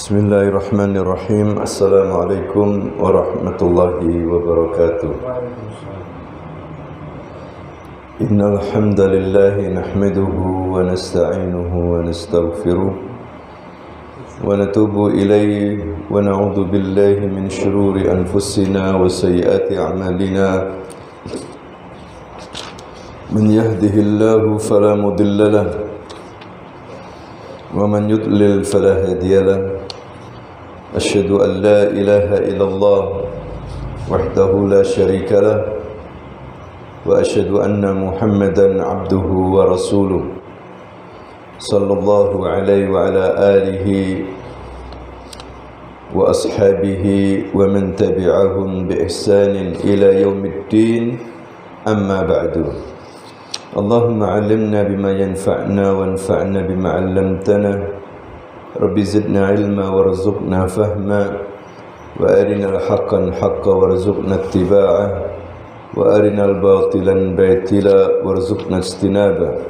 Bismillahirrahmanirrahim. Assalamualaikum warahmatullahi wabarakatuh. Innal hamdalillah nahmaduhu wa nasta'inuhu wa nastaghfiruh wa natubu ilayhi wa na'udzu billahi min shururi anfusina wa sayyiati a'malina. Man yahdihillahu fala mudilla lahu wa man yudlil fala hadiya lahu. Asyhadu an la ilaha illallah wahdahu la syarika lah wa asyhadu anna Muhammadan abduhu wa rasuluh sallallahu alaihi wa ala alihi wa ashabihi wa man tabi'ahum bi ihsanin ila yaumiddin, amma ba'du. Allahumma 'allimna bima yanfa'na wanfa'na bima 'allamtana. Rabbi zidna ilma warzuqna fahma wa arinal haqqan haqqa warzuqna ittiba'ah wa arinal batilan batila warzuqna ijtinabah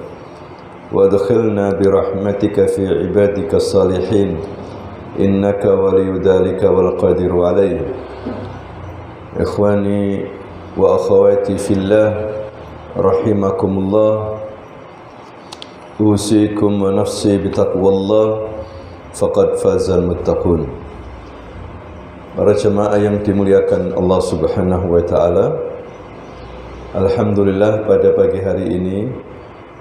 wa adkhilna birahmatika fi ibadika salihin innaka waliyu dhalika wal qadiru alayh. Ikhwani wa akhawati fillah rahimakumullah, usikum wa nafsi bitaqwallah faqad fazal muttaqun. Para jemaah yang dimuliakan Allah Subhanahu wa taala, alhamdulillah pada pagi hari ini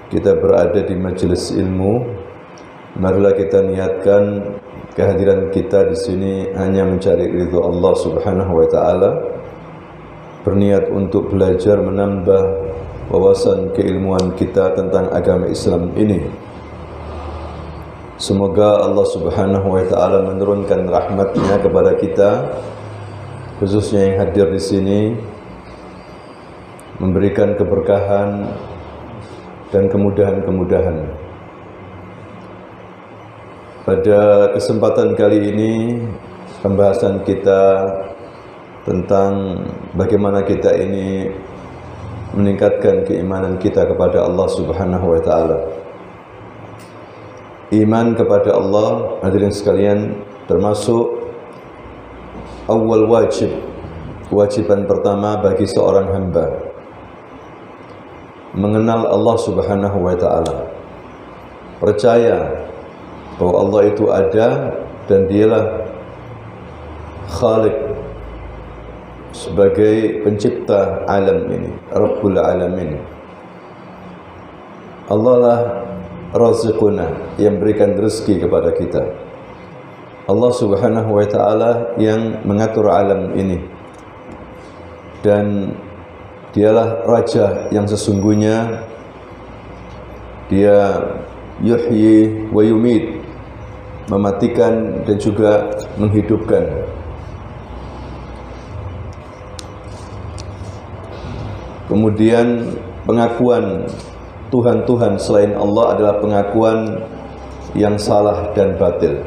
kita berada di majelis ilmu. Marilah kita niatkan kehadiran kita di sini hanya mencari ridha Allah Subhanahu wa taala, berniat untuk belajar menambah wawasan keilmuan kita tentang agama Islam ini. Semoga Allah Subhanahu wa taala menurunkan rahmat-Nya kepada kita, khususnya yang hadir di sini, memberikan keberkahan dan kemudahan-kemudahan. Pada kesempatan kali ini pembahasan kita tentang bagaimana kita ini meningkatkan keimanan kita kepada Allah Subhanahu wa taala. Iman kepada Allah, hadirin sekalian, termasuk awal kewajiban pertama bagi seorang hamba, mengenal Allah Subhanahu wa taala, percaya bahwa Allah itu ada dan Dialah Khaliq, sebagai pencipta alam ini, Rabbul Alamin. Allah lah Raziquna, yang berikan rezeki kepada kita. Allah Subhanahu wa taala yang mengatur alam ini, dan Dialah Raja yang sesungguhnya. Dia yuhyi wa yumit, mematikan dan juga menghidupkan. Kemudian pengakuan Tuhan-Tuhan selain Allah adalah pengakuan yang salah dan batil.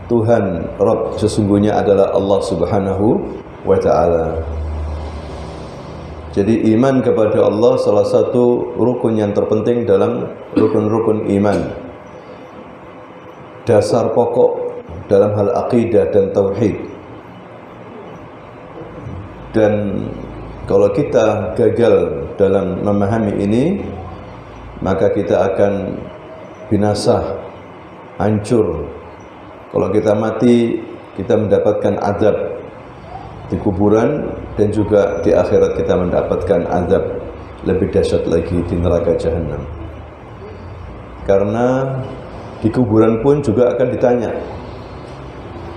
Tuhan, Rabb sesungguhnya adalah Allah Subhanahu wa ta'ala. Jadi iman kepada Allah salah satu rukun yang terpenting dalam rukun-rukun iman, dasar pokok dalam hal akidah dan tauhid. Dan kalau kita gagal dalam memahami ini, maka kita akan binasa, hancur. Kalau kita mati, kita mendapatkan azab di kuburan, dan juga di akhirat kita mendapatkan azab lebih dahsyat lagi di neraka jahanam. Karena di kuburan pun juga akan ditanya,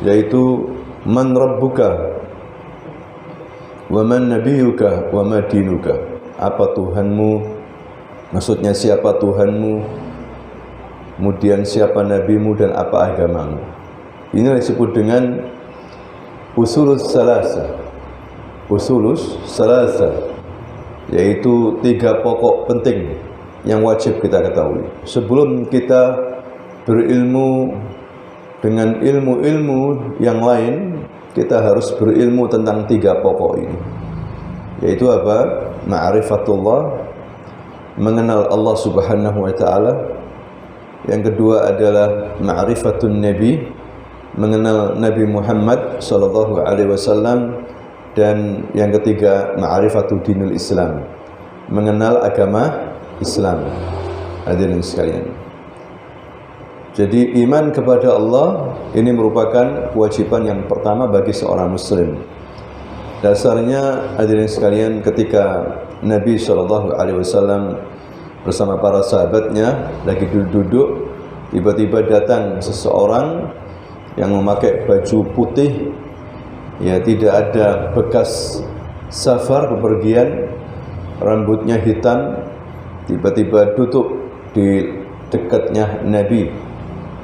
yaitu man rabbuka wa man nabiyuka wa ma dinuka. Apa Tuhanmu? Maksudnya siapa Tuhanmu? Kemudian siapa nabimu dan apa agamamu? Ini disebut dengan usulus salasa, yaitu 3 pokok penting yang wajib kita ketahui. Sebelum kita berilmu dengan ilmu-ilmu yang lain, kita harus berilmu tentang 3 pokok ini, yaitu apa? Ma'rifatullah, mengenal Allah Subhanahu wa ta'ala, Yang kedua adalah ma'rifatun Nabi, mengenal Nabi Muhammad sallallahu alaihi wasallam. Dan yang ketiga ma'rifatu dinul Islam, mengenal agama Islam. Hadirin sekalian, jadi iman kepada Allah ini merupakan kewajiban yang pertama bagi seorang muslim. Dasarnya hadirin sekalian, ketika Nabi SAW bersama para sahabatnya lagi duduk-duduk, tiba-tiba datang seseorang yang memakai baju putih, ya, tidak ada bekas safar bepergian, rambutnya hitam, tiba-tiba duduk di dekatnya Nabi,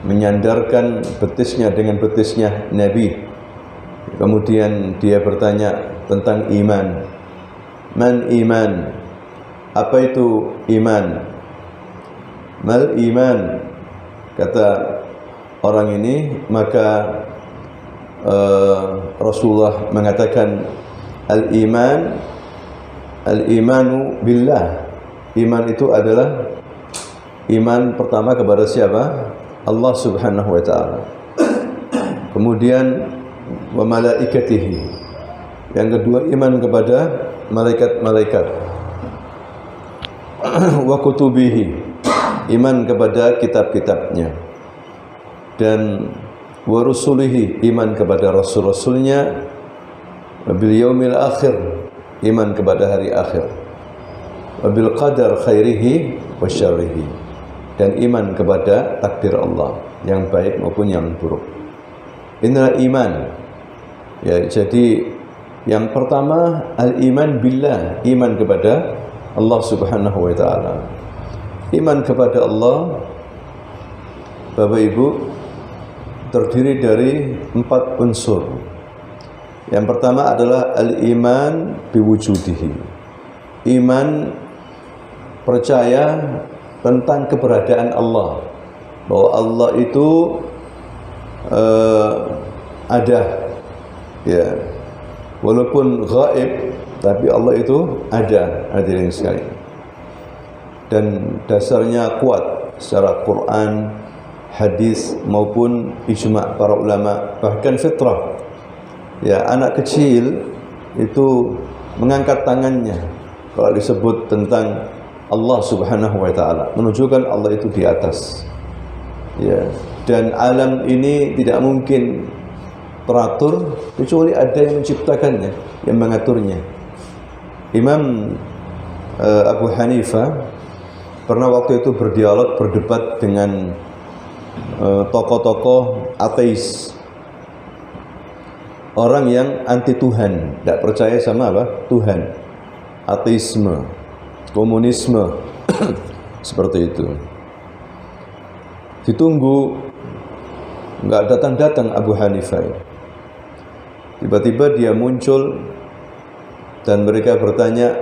menyandarkan betisnya dengan betisnya Nabi. Kemudian dia bertanya tentang iman. Man iman? Apa itu iman? Mal iman? Kata orang ini, maka Rasulullah mengatakan al-imanu billah. Iman itu adalah iman pertama kepada siapa? Allah Subhanahu wa taala. Kemudian wa malaikatihi. Yang kedua iman kepada malaikat-malaikat. Wa kutubihi. Iman kepada kitab-kitabnya. Dan wa rusulihi, iman kepada rasul-rasulnya. Wa bil yaumil akhir, iman kepada hari akhir. Wa bil qadar khairihi wa syarrihi, dan iman kepada takdir Allah yang baik maupun yang buruk. Inilah iman. Ya, jadi yang pertama al-iman billah, iman kepada Allah Subhanahu wa taala. Iman kepada Allah, Bapak Ibu, terdiri dari 4 unsur. Yang pertama adalah al-iman biwujudihi. Iman percaya tentang keberadaan Allah, bahwa Allah itu ada, ya, walaupun gaib, tapi Allah itu ada, hadirin sekalian. Dan dasarnya kuat secara Quran, hadis maupun ijma' para ulama, bahkan fitrah. Ya, anak kecil itu mengangkat tangannya kalau disebut tentang Allah Subhanahu wa taala, menunjukkan Allah itu di atas. Ya, dan alam ini tidak mungkin teratur kecuali ada yang menciptakannya, yang mengaturnya. Imam Abu Hanifah pernah waktu itu berdebat dengan tokoh-tokoh ateis, orang yang anti Tuhan, tidak percaya sama apa? Tuhan, ateisme, komunisme, seperti itu. Ditunggu, nggak datang-datang Abu Hanifah. Tiba-tiba dia muncul dan mereka bertanya,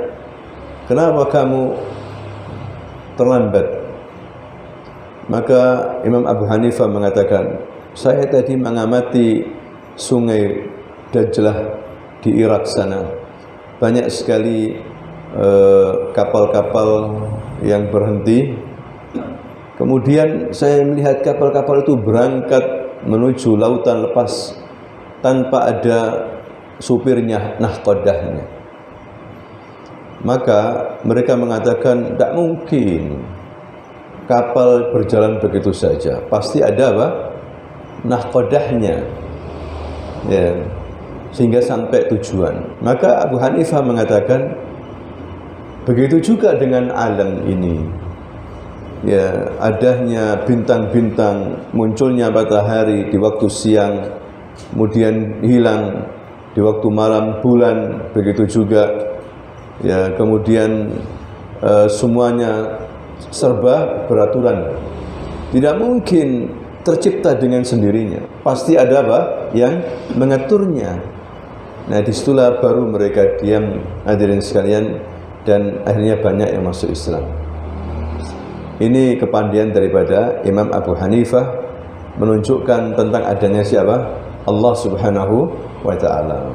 kenapa kamu terlambat? Maka Imam Abu Hanifah mengatakan, saya tadi mengamati sungai Dajlah di Irak sana. Banyak sekali kapal-kapal yang berhenti. Kemudian saya melihat kapal-kapal itu berangkat menuju lautan lepas tanpa ada supirnya, nahkodahnya. Maka mereka mengatakan, tidak mungkin kapal berjalan begitu saja, pasti ada apa? Nahkodahnya, ya, sehingga sampai tujuan. Maka Abu Hanifah mengatakan, begitu juga dengan alam ini. Ya, adanya bintang-bintang, munculnya matahari di waktu siang, kemudian hilang di waktu malam, bulan begitu juga. Ya, kemudian semuanya serba beraturan. Tidak mungkin tercipta dengan sendirinya. Pasti ada apa yang mengaturnya. Nah, disitulah baru mereka diam, hadirin sekalian, dan akhirnya banyak yang masuk Islam. Ini kepandaian daripada Imam Abu Hanifah menunjukkan tentang adanya siapa? Allah Subhanahu wa taala.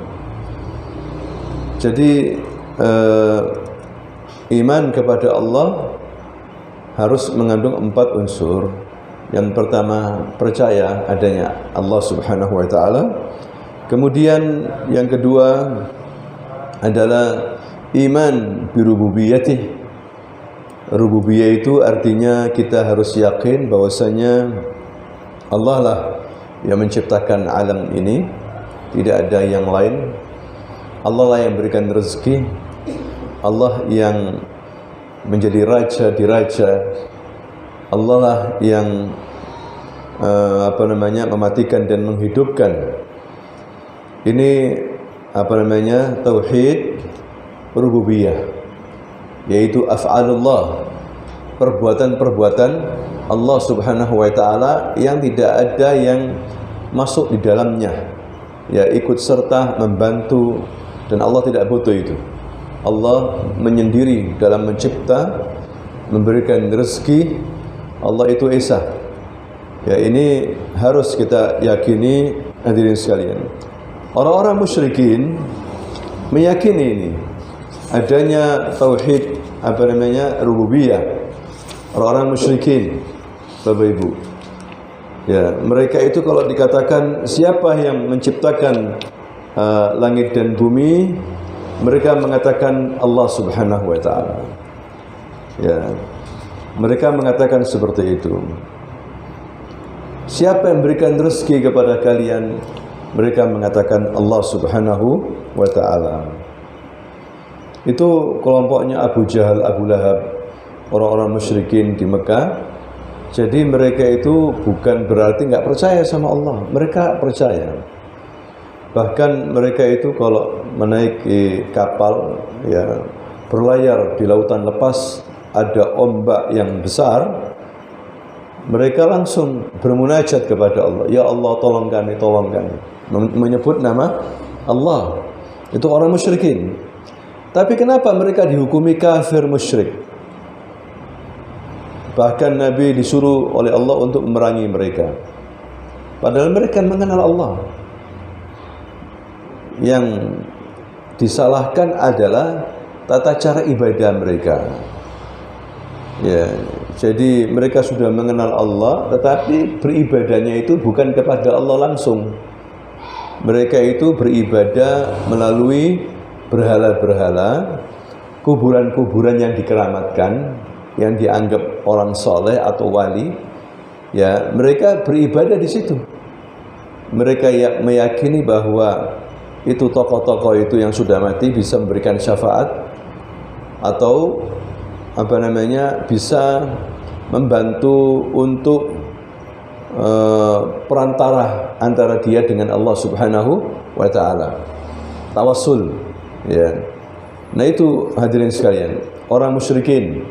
Jadi iman kepada Allah harus mengandung 4 unsur. Yang pertama, percaya adanya Allah Subhanahu wa taala. Kemudian yang kedua adalah iman birububiyatih. Rububiyah itu artinya kita harus yakin bahwasanya Allah lah yang menciptakan alam ini, tidak ada yang lain. Allah lah yang berikan rezeki, Allah yang menjadi raja di raja, Allah lah yang mematikan dan menghidupkan. Ini tauhid rububiyah, yaitu af'alullah, perbuatan-perbuatan Allah Subhanahu wa taala yang tidak ada yang masuk di dalamnya, ya ikut serta membantu, dan Allah tidak butuh itu. Allah menyendiri dalam mencipta, memberikan rezeki. Allah itu esa. Ya, ini harus kita yakini, hadirin sekalian. Orang-orang musyrikin meyakini ini, adanya tauhid rububiyah. Orang-orang musyrikin, Bapak Ibu, ya, mereka itu kalau dikatakan siapa yang menciptakan langit dan bumi, mereka mengatakan Allah Subhanahu wa taala. Ya, mereka mengatakan seperti itu. Siapa yang berikan rezeki kepada kalian? Mereka mengatakan Allah Subhanahu wa taala. Itu kelompoknya Abu Jahal, Abu Lahab, orang-orang musyrikin di Mekah. Jadi mereka itu bukan berarti nggak percaya sama Allah, mereka percaya. Bahkan mereka itu kalau menaiki kapal, ya, berlayar di lautan lepas, ada ombak yang besar, mereka langsung bermunajat kepada Allah, ya Allah tolong kami, menyebut nama Allah. Itu orang musyrikin. Tapi kenapa mereka dihukumi kafir musyrik? Bahkan Nabi disuruh oleh Allah untuk memerangi mereka, padahal mereka mengenal Allah. Yang disalahkan adalah tata cara ibadah mereka. Ya, jadi mereka sudah mengenal Allah, tetapi beribadahnya itu bukan kepada Allah langsung. Mereka itu beribadah melalui berhala-berhala, kuburan-kuburan yang dikeramatkan, yang dianggap orang soleh atau wali. Ya, mereka beribadah di situ. Mereka meyakini bahwa itu tokoh-tokoh itu yang sudah mati bisa memberikan syafaat atau bisa membantu untuk perantara antara dia dengan Allah Subhanahu wa taala. Tawassul, ya. Nah, itu hadirin sekalian, orang musyrikin.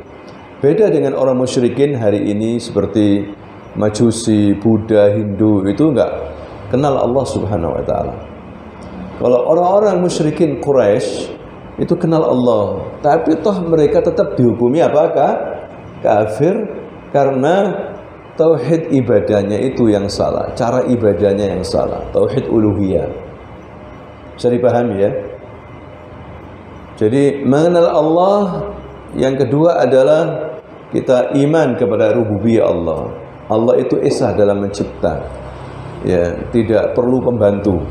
Beda dengan orang musyrikin hari ini seperti Majusi, Buddha, Hindu, itu enggak kenal Allah Subhanahu wa taala. Kalau orang-orang musyrikin Quraisy itu kenal Allah, tapi toh mereka tetap dihukumi apakah? Kafir, karena tauhid ibadahnya itu yang salah, cara ibadahnya yang salah, tauhid uluhiyah. Bisa dipahami ya? Jadi mengenal Allah, yang kedua adalah kita iman kepada rububiyah Allah. Allah itu esa dalam mencipta, ya, tidak perlu pembantu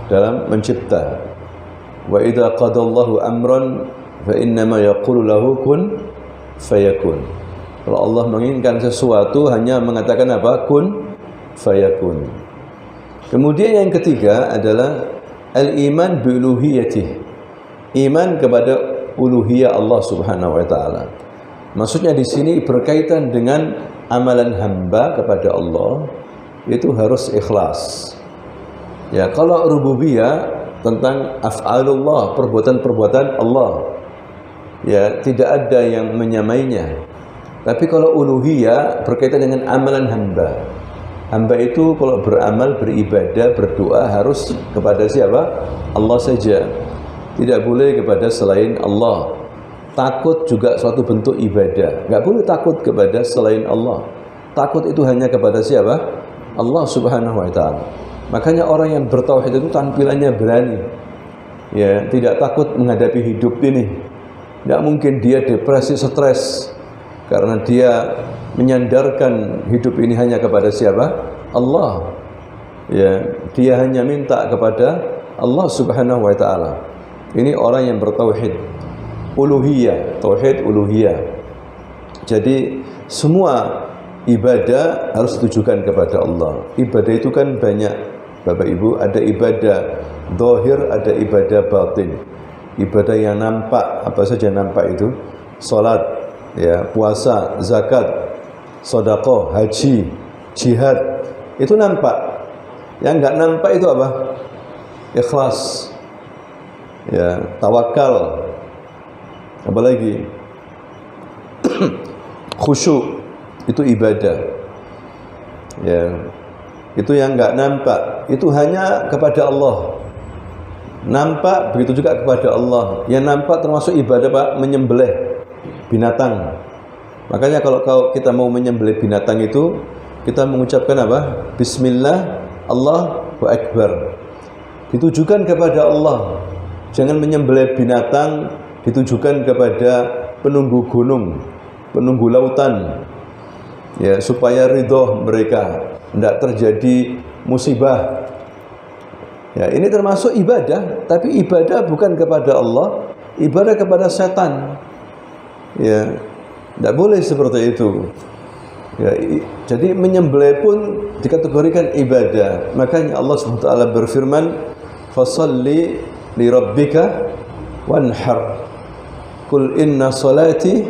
dalam mencipta. Wa idza qadallahu amran fa innama yaqulu lahu kun fayakun. Kalau Allah menginginkan sesuatu hanya mengatakan apa? Kun fayakun. Kemudian yang ketiga adalah al-iman bi uluhiyatih. Iman kepada uluhiyah Allah Subhanahu wa taala. Maksudnya di sini berkaitan dengan amalan hamba kepada Allah, itu harus ikhlas. Ya, kalau rububiyah tentang af'alullah, perbuatan-perbuatan Allah, ya, tidak ada yang menyamainya. Tapi kalau uluhiyah berkaitan dengan amalan hamba. Hamba itu kalau beramal, beribadah, berdoa harus kepada siapa? Allah saja. Tidak boleh kepada selain Allah. Takut juga suatu bentuk ibadah. Enggak boleh takut kepada selain Allah. Takut itu hanya kepada siapa? Allah Subhanahu wa taala. Makanya orang yang bertauhid itu tampilannya berani. Ya, tidak takut menghadapi hidup ini. Tidak mungkin dia depresi, stres karena dia menyandarkan hidup ini hanya kepada siapa? Allah. Ya, dia hanya minta kepada Allah Subhanahu wa taala. Ini orang yang bertauhid uluhiyah, tauhid uluhiyah. Jadi semua ibadah harus ditujukan kepada Allah. Ibadah itu kan banyak, Bapak Ibu, ada ibadah zahir, ada ibadah batin. Ibadah yang nampak, apa saja nampak itu? Salat, ya, puasa, zakat, sedekah, haji, jihad, itu nampak. Yang enggak nampak itu apa? Ikhlas, ya, tawakal, apalagi khusyuk, itu ibadah. Ya, itu yang enggak nampak, itu hanya kepada Allah. Nampak begitu juga kepada Allah. Yang nampak termasuk ibadah, Pak, menyembelih binatang. Makanya kalau kita mau menyembelih binatang itu, kita mengucapkan apa? Bismillah, Allahu Akbar. Ditujukan kepada Allah. Jangan menyembelih binatang ditujukan kepada penunggu gunung, penunggu lautan. Ya, supaya ridho mereka, tidak terjadi musibah. Ya, ini termasuk ibadah, tapi ibadah bukan kepada Allah, ibadah kepada setan. Ya, tidak boleh seperti itu. Ya, jadi menyembelih pun dikategorikan ibadah. Makanya Allah SWT berfirman, "Fasalli li rabbika wanhar. Qul inna salati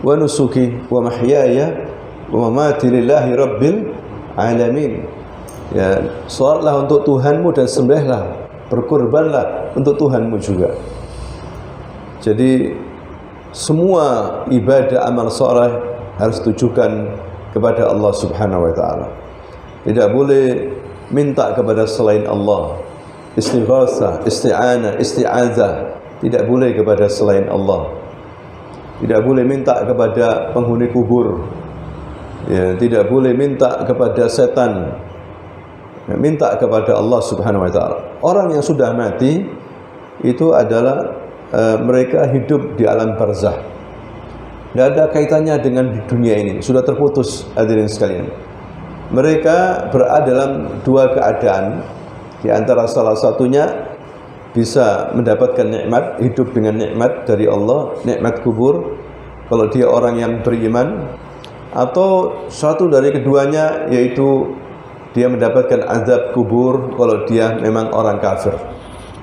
wa nusuki wa mahyaya wa mamati lillahi rabbil alamin." Ya, salatlah untuk Tuhanmu dan sembelihlah, berkorbanlah untuk Tuhanmu juga. Jadi semua ibadah amal saleh harus ditujukan kepada Allah Subhanahu wa taala. Tidak boleh minta kepada selain Allah. Istighatsah, isti'anah, isti'adzah tidak boleh kepada selain Allah. Tidak boleh minta kepada penghuni kubur. Ya, tidak boleh minta kepada setan. Minta kepada Allah Subhanahu wa taala. Orang yang sudah mati itu adalah mereka hidup di alam barzah. Tidak ada kaitannya dengan dunia ini, sudah terputus, hadirin sekalian. Mereka berada dalam dua keadaan. Di antara salah satunya bisa mendapatkan nikmat, hidup dengan nikmat dari Allah, nikmat kubur kalau dia orang yang beriman, atau satu dari keduanya yaitu dia mendapatkan azab kubur kalau dia memang orang kafir.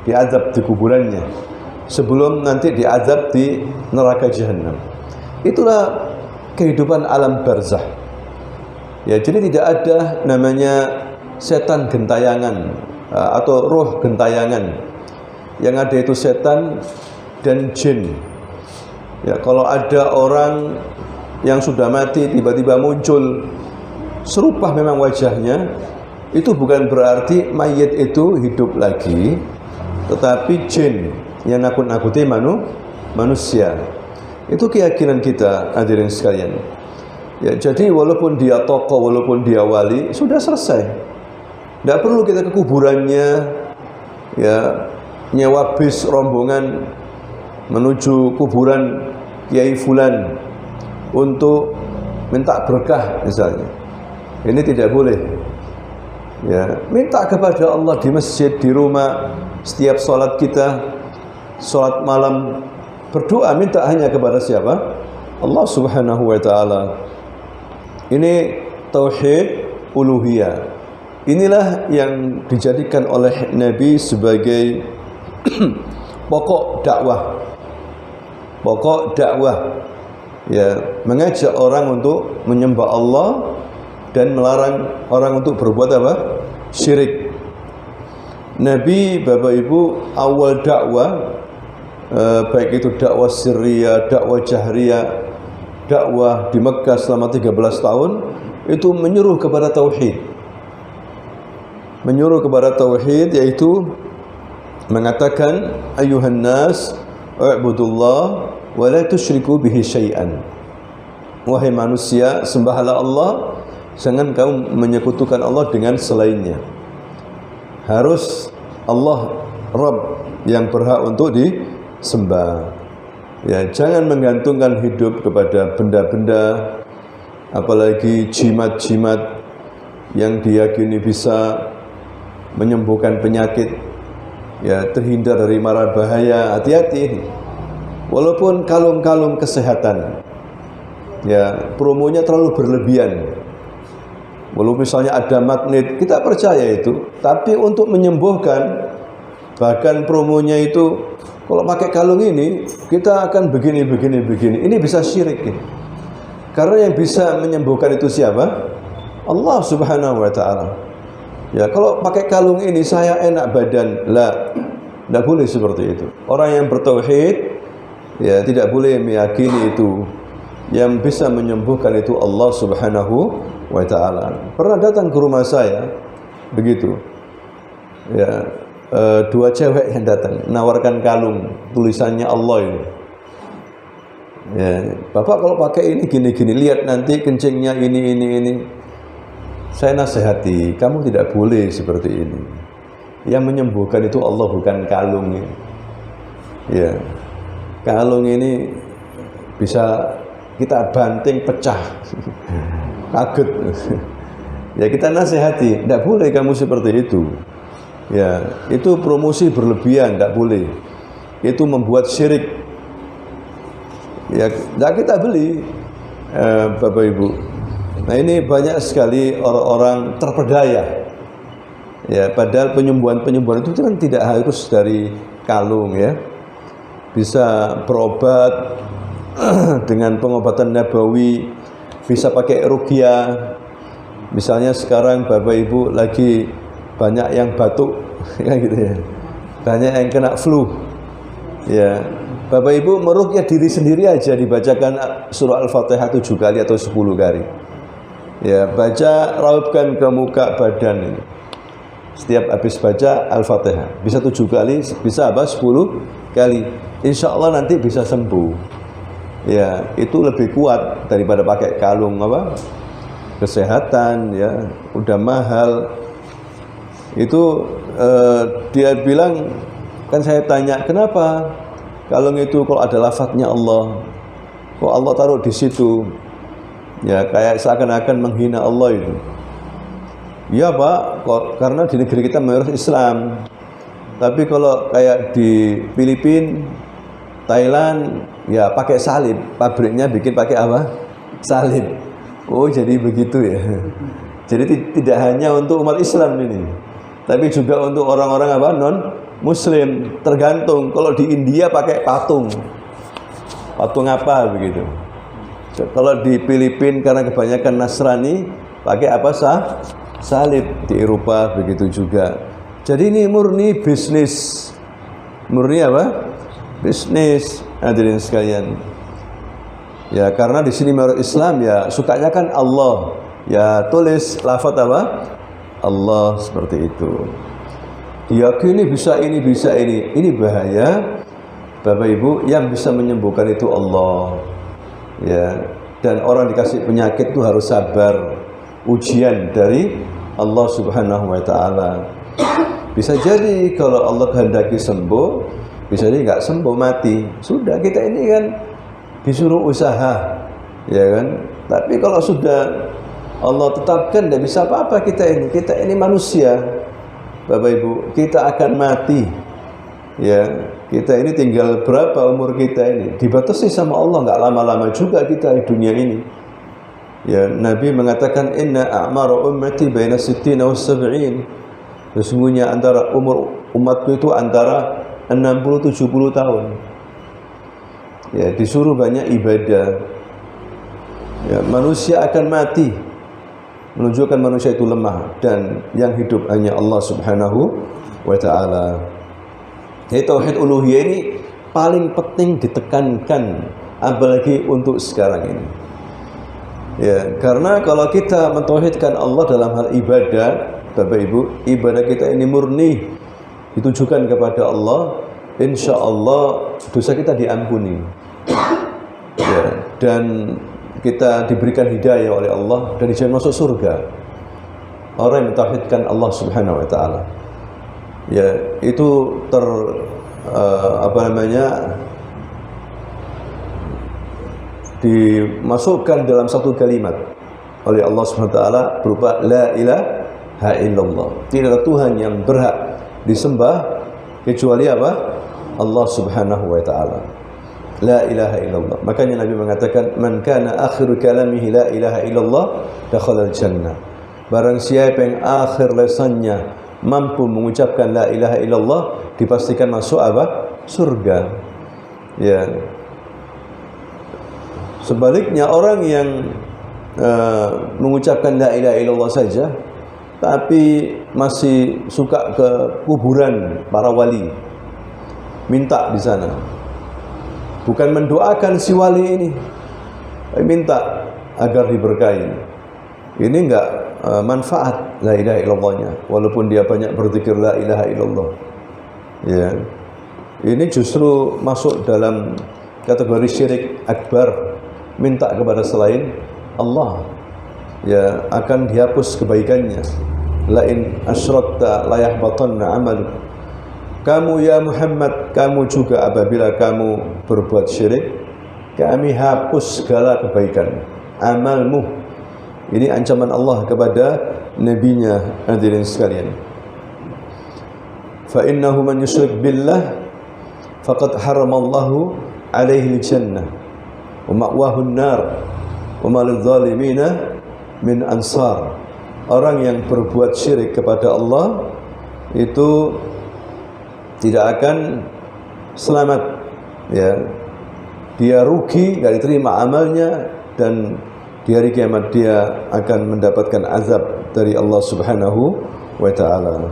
Diazab di kuburannya sebelum nanti diazab di neraka jahanam. Itulah kehidupan alam barzah. Ya, jadi tidak ada namanya setan gentayangan atau roh gentayangan. Yang ada itu setan dan jin. Ya, kalau ada orang yang sudah mati tiba-tiba muncul serupa memang wajahnya, itu bukan berarti mayit itu hidup lagi, tetapi jin yang nakut-nakuti manusia. Itu keyakinan kita, hadirin sekalian. Ya, jadi walaupun dia tokoh, walaupun dia wali, sudah selesai. Tidak perlu kita ke kuburannya, ya, nyewa bis rombongan menuju kuburan Kiai Fulan untuk minta berkah misalnya. Ini tidak boleh. Ya, minta kepada Allah di masjid, di rumah, setiap salat kita, salat malam, berdoa minta hanya kepada siapa? Allah Subhanahu wa taala. Ini tauhid uluhiyah. Inilah yang dijadikan oleh Nabi sebagai pokok dakwah. Pokok dakwah. Ya, mengajak orang untuk menyembah Allah dan melarang orang untuk berbuat apa? Syirik. Nabi, Bapak Ibu, awal dakwah, baik itu dakwah sirriyah, dakwah jahriyah, dakwah di Mekah selama 13 tahun, itu menyuruh kepada tauhid. Menyuruh kepada tauhid, yaitu mengatakan, ayuhan nas, u'budullah wa la tusyriku bihi syai'an. Wahai manusia, sembahlah Allah, jangan kamu menyekutukan Allah dengan selainnya. Harus Allah Rabb yang berhak untuk disembah. Ya, jangan menggantungkan hidup kepada benda-benda apalagi jimat-jimat yang diyakini bisa menyembuhkan penyakit, ya terhindar dari mara bahaya. Hati-hati, walaupun kalung-kalung kesehatan, ya promonya terlalu berlebihan. Walaupun misalnya ada magnet, kita percaya itu, tapi untuk menyembuhkan, bahkan promonya itu kalau pakai kalung ini kita akan begini. Ini bisa syirik ini. Karena yang bisa menyembuhkan itu siapa? Allah Subhanahu wa taala. Ya, kalau pakai kalung ini saya enak badan, tidak boleh seperti itu. Orang yang bertauhid, ya tidak boleh meyakini itu. Yang bisa menyembuhkan itu Allah Subhanahu wa taala. Pernah datang ke rumah saya begitu. Ya, dua cewek yang datang menawarkan kalung tulisannya Allah ini. Ya, Bapak kalau pakai ini gini, lihat nanti kencingnya ini. Saya nasihati, kamu tidak boleh seperti ini. Yang menyembuhkan itu Allah, bukan kalung ini. Ya, kalung ini bisa kita banting pecah, kaget. Ya kita nasihati, tidak boleh kamu seperti itu. Ya, itu promosi berlebihan, tidak boleh. Itu membuat syirik. Ya, tidak kita beli, Bapak Ibu. Nah ini banyak sekali orang-orang terpedaya. Ya, padahal penyembuhan itu kan tidak harus dari kalung, ya. Bisa berobat dengan pengobatan nabawi, bisa pakai ruqyah. Misalnya sekarang Bapak Ibu lagi banyak yang batuk, kan gitu ya. Banyak yang kena flu. Ya, Bapak Ibu meruqyah diri sendiri aja, dibacakan surah Al-Fatihah 7 kali atau 10 kali. Ya, baca, raupkan ke muka badan ini. Setiap habis baca Al-Fatihah bisa 7 kali, bisa apa? 10 kali. Insya Allah nanti bisa sembuh. Ya, itu lebih kuat daripada pakai kalung apa? Kesehatan, ya, udah mahal. Itu dia bilang, kan saya tanya, kenapa kalung itu kalau ada lafadznya Allah, kok Allah taruh di situ? Ya, kayak seakan-akan menghina Allah itu. Ya Pak, kok, karena di negeri kita mayoritas Islam. Tapi kalau kayak di Filipina, Thailand, ya pakai salib. Pabriknya bikin pakai apa? Salib. Oh, jadi begitu ya. Jadi tidak hanya untuk umat Islam ini, tapi juga untuk orang-orang apa? Non-Muslim. Tergantung. Kalau di India pakai patung. Patung apa begitu? Kalau di Filipina karena kebanyakan Nasrani pakai apa? Salib. Di Eropa begitu juga. Jadi ini murni bisnis. Murni apa? Bisnis. Hadirin sekalian. Ya, karena di sini menurut Islam ya sukanya kan Allah. Ya tulis lafaz apa? Allah, seperti itu. Diyakini bisa ini. Ini bahaya. Bapak Ibu, yang bisa menyembuhkan itu Allah. Ya, dan orang dikasih penyakit itu harus sabar, ujian dari Allah Subhanahu wa taala. Bisa jadi kalau Allah kehendaki sembuh, bisa jadi nggak sembuh, mati. Sudah, kita ini kan disuruh usaha, ya kan? Tapi kalau sudah Allah tetapkan, tidak bisa apa-apa kita ini manusia, Bapak Ibu, kita akan mati. Ya, kita ini tinggal berapa umur kita ini? Dibatasi sama Allah, nggak lama-lama juga kita di dunia ini. Ya, Nabi mengatakan inna a'mara ummati baina 60 wa 70. Sesungguhnya antara umur umatku itu antara 60-70 tahun. Ya, disuruh banyak ibadah. Ya, manusia akan mati, menunjukkan manusia itu lemah dan yang hidup hanya Allah Subhanahu wa taala. Jadi tauhid uluhiyah ini paling penting ditekankan, apalagi untuk sekarang ini. Ya, karena kalau kita mentauhidkan Allah dalam hal ibadah, Bapak Ibu, ibadah kita ini murni ditujukan kepada Allah, insya Allah dosa kita diampuni. Ya, dan kita diberikan hidayah oleh Allah dan dijamin masuk surga. Orang yang mentauhidkan Allah Subhanahu wa taala. Ya, itu dimasukkan dalam satu kalimat. oleh Allah SWT berupa la ilaha illallah. Tidak ada Tuhan yang berhak disembah kecuali apa? Allah Subhanahu wa taala. La ilaha illallah. Makanya Nabi mengatakan, man kana akhiru kalamihi la ilaha illallah dakhala al-jannah. Barang siapa yang akhir lisannya mampu mengucapkan la ilaha illallah, dipastikan masuk apa? Surga. Ya. Sebaliknya orang yang mengucapkan la ilaha illallah saja tapi masih suka ke kuburan para wali, minta di sana, bukan mendoakan si wali ini, tapi minta agar diberkahi. Ini enggak manfaat la ilaha illallahnya, walaupun dia banyak berzikir la ilaha illallah. Ya, ini justru masuk dalam kategori syirik akbar, minta kepada selain Allah, ya akan dihapus kebaikannya. La in asyrakta la yahbatanna amaluk. Kamu ya Muhammad, kamu juga apabila kamu berbuat syirik, kami hapus segala kebaikan amalmu. Ini ancaman Allah kepada nabinya. Hadirin sekalian, fa innahu man yusyrik billah faqad haramallahu alaihi al-jannah wa ma'wahu an-nar wa ma lidh-dhalimina min ansar. Orang yang berbuat syirik kepada Allah itu tidak akan selamat, ya. Dia rugi, enggak diterima amalnya, dan di hari kiamat dia akan mendapatkan azab dari Allah Subhanahu wa taala.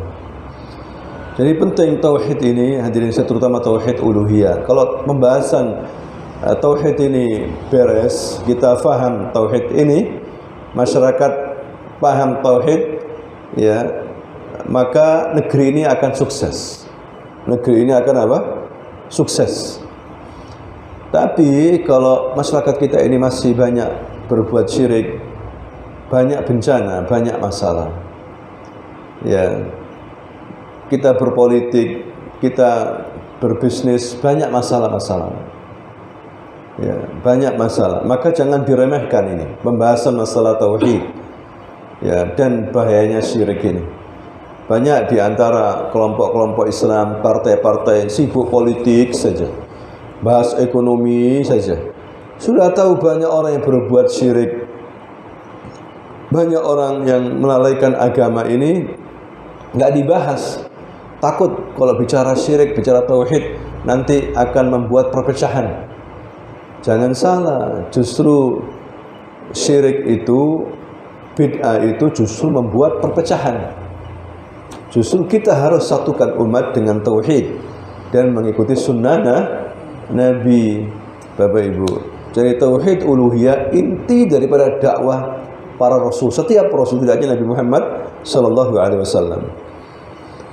Jadi penting tauhid ini, hadirin, terutama tauhid uluhiyah. Kalau pembahasan tauhid ini beres, kita faham tauhid ini, masyarakat paham tauhid, ya, maka negeri ini akan sukses. Negeri ini akan apa? Sukses. Tapi kalau masyarakat kita ini masih banyak berbuat syirik, banyak bencana, banyak masalah. Ya, kita berpolitik, kita berbisnis, banyak masalah-masalah. Ya, banyak masalah. Maka jangan diremehkan ini pembahasan masalah tauhid. Ya, dan bahayanya syirik ini. Banyak di antara kelompok-kelompok Islam, partai-partai sibuk politik saja, bahas ekonomi saja. Sudah tahu banyak orang yang berbuat syirik, banyak orang yang melalaikan agama ini, nggak dibahas. Takut kalau bicara syirik, bicara tauhid, nanti akan membuat perpecahan. Jangan salah, justru syirik itu, bid'ah itu justru membuat perpecahan. Justru kita harus satukan umat dengan tauhid dan mengikuti sunnah Nabi. Bapak Ibu, jadi tauhid uluhiyah inti daripada dakwah para rasul. Setiap rasul, tidak hanya Nabi Muhammad sallallahu alaihi wasallam.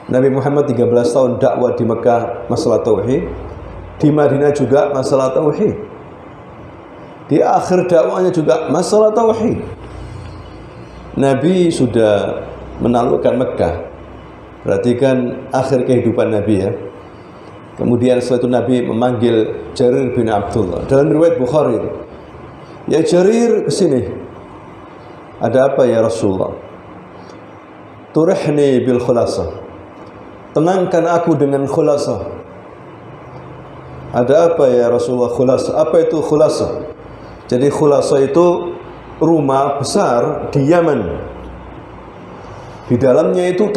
Nabi Muhammad 13 tahun dakwah di Mekah masalah tauhid, di Madinah juga masalah tauhid, di akhir dakwahnya juga masalah tauhid. Nabi sudah menaklukkan Mekah. Perhatikan akhir kehidupan Nabi, ya. Kemudian setelah itu Nabi memanggil Jarir bin Abdullah. Dalam riwayat Bukhari, ya Jarir, kesini. Ada apa ya Rasulullah? Turihni bil khulasah. Tenangkan aku dengan khulasah. Ada apa ya Rasulullah khulasah? Apa itu khulasah? Jadi khulasah itu rumah besar di Yaman. Di dalamnya itu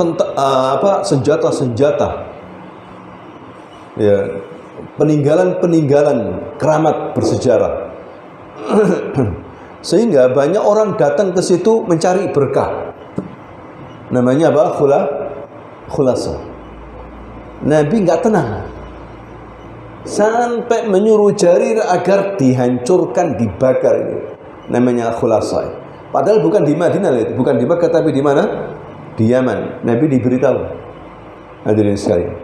senjata-senjata, ya, peninggalan-peninggalan keramat bersejarah. Sehingga banyak orang datang ke situ mencari berkah. Namanya apa? Khulasah. Nabi nggak tenang, sampai menyuruh Jarir agar dihancurkan, dibakar. Ini namanya khulasah. Padahal bukan di Madinah, bukan di Makkah, tapi di mana? Di Yaman. Nabi diberitahu. Hadirin sekalian,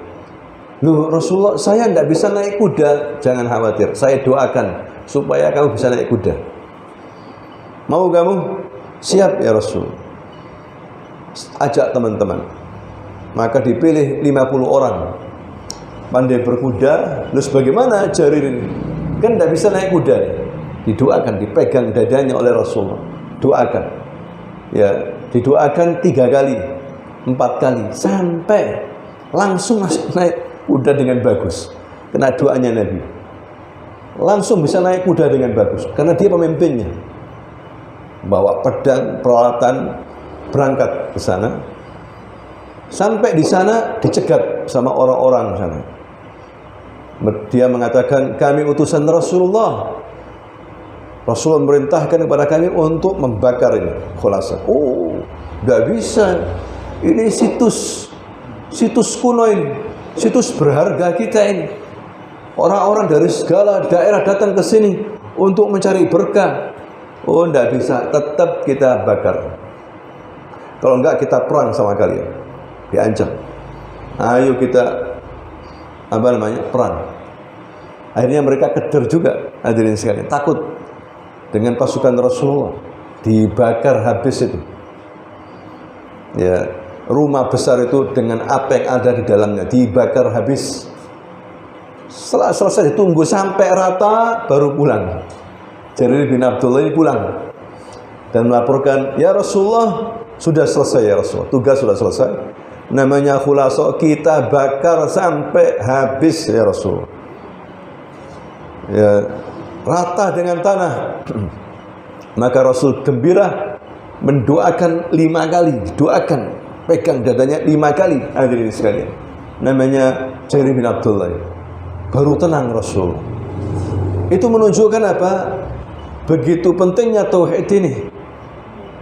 loh Rasulullah, saya tidak bisa naik kuda. Jangan khawatir, saya doakan supaya kamu bisa naik kuda. Mau kamu? Siap ya Rasul. Ajak teman-teman. Maka dipilih 50 orang pandai berkuda. Terus bagaimana Jarir ini? Kan tidak bisa naik kuda. Didoakan, dipegang dadanya oleh Rasulullah. Doakan. Ya, didoakan 3 kali, 4 kali, sampai langsung naik kuda dengan bagus. Kena doanya Nabi. Langsung bisa naik kuda dengan bagus, karena dia pemimpinnya. Bawa pedang, peralatan, berangkat ke sana. Sampai di sana dicegat sama orang-orang sana. Dia mengatakan, kami utusan Rasulullah. Rasul memerintahkan kepada kami untuk membakar ini Khulasa. Oh, nggak bisa. Ini situs kuno ini, situs berharga kita ini. Orang-orang dari segala daerah datang ke sini untuk mencari berkah. Oh, nggak bisa. Tetap kita bakar. Kalau enggak kita perang sama kalian. Diancam. Ayo kita perang. Akhirnya mereka keder juga, hadirin sekalian, takut dengan pasukan Rasulullah, dibakar habis itu. Ya, rumah besar itu dengan apa yang ada di dalamnya dibakar habis. Setelah selesai ditunggu sampai rata baru pulang. Jarir bin Abdullah ini pulang dan melaporkan, ya Rasulullah, sudah selesai ya Rasulullah, tugas sudah selesai. Namanya Khulasa, kita bakar sampai habis ya Rasul. Ya, rata dengan tanah. Maka Rasul gembira mendoakan 5 kali, doakan, pegang dadanya 5 kali, hadirin sekalian. Namanya Jarir bin Abdullah. Baru tenang Rasul. Itu menunjukkan apa? Begitu pentingnya tauhid ini.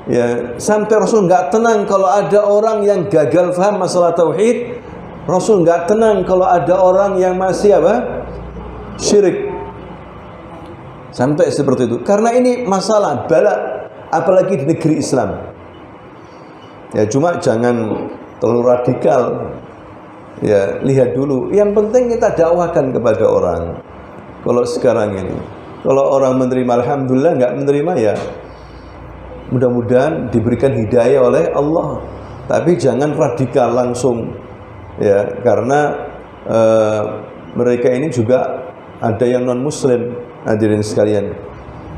Ya, sampai Rasul nggak tenang kalau ada orang yang gagal faham masalah tauhid. Rasul nggak tenang kalau ada orang yang masih syirik. Sampai seperti itu. Karena ini masalah bala, apalagi di negeri Islam. Ya, cuma jangan terlalu radikal. Ya, lihat dulu. Yang penting kita dakwahkan kepada orang. Kalau sekarang ini, kalau orang menerima, alhamdulillah, nggak menerima ya mudah-mudahan diberikan hidayah oleh Allah. Tapi jangan radikal langsung, ya, karena mereka ini juga ada yang non Muslim, hadirin sekalian.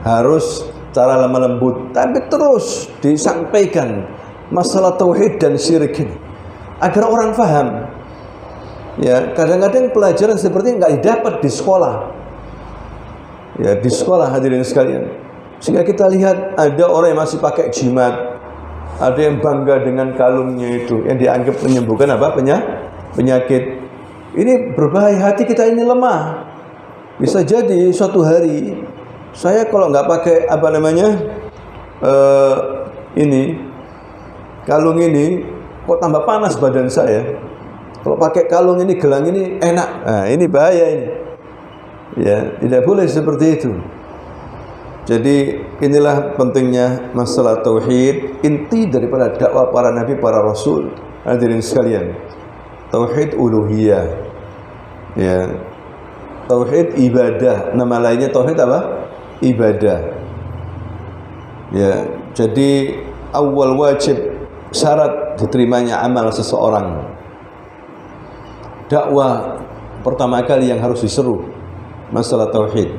Harus cara lemah lembut, tapi terus disampaikan masalah tauhid dan syirik ini agar orang faham. Ya, kadang-kadang pelajaran seperti ini nggak didapat di sekolah. Ya, di sekolah hadirin sekalian. Sehingga kita lihat ada orang yang masih pakai jimat, ada yang bangga dengan kalungnya itu, yang dianggap menyembuhkan penyakit. Ini berbahaya, hati kita ini lemah. Bisa jadi suatu hari saya kalau nggak pakai ini kalung ini, kok tambah panas badan saya. Kalau pakai kalung ini, gelang ini enak. Nah, ini bahaya ini. Ya, tidak boleh seperti itu. Jadi inilah pentingnya masalah tauhid, inti daripada dakwah para nabi, para rasul. Hadirin sekalian, tauhid uluhiyah. Ya. Tauhid ibadah, nama lainnya tauhid apa? Ibadah. Ya, jadi awal wajib syarat diterimanya amal seseorang. Dakwah pertama kali yang harus diseru masalah tauhid.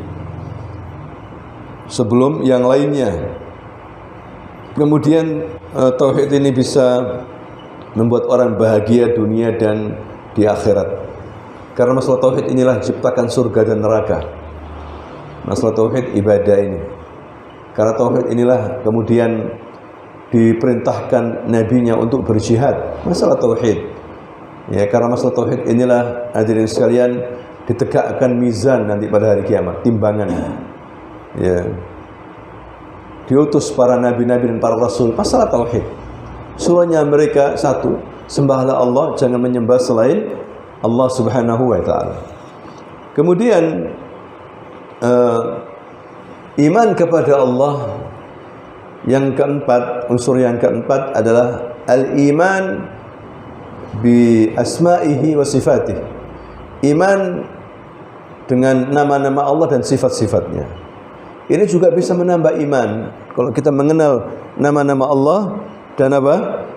Sebelum yang lainnya. Kemudian tauhid ini bisa membuat orang bahagia dunia dan di akhirat. Karena masalah tauhid inilah ciptakan surga dan neraka. Masalah tauhid ibadah ini. Karena tauhid inilah kemudian diperintahkan nabinya untuk berjihad. Masalah tauhid. Ya, karena masalah tauhid inilah hadirin sekalian ditegakkan mizan nanti pada hari kiamat, timbangan. Ya, diutus para nabi-nabi dan para rasul masalah tauhid. Surahnya mereka satu, sembahlah Allah, jangan menyembah selain Allah Subhanahu wa taala. Kemudian iman kepada Allah. Yang keempat, unsur yang keempat adalah al-iman bi asma'ihi wa sifatih. Iman dengan nama-nama Allah dan sifat-sifatnya. Ini juga bisa menambah iman kalau kita mengenal nama-nama Allah dan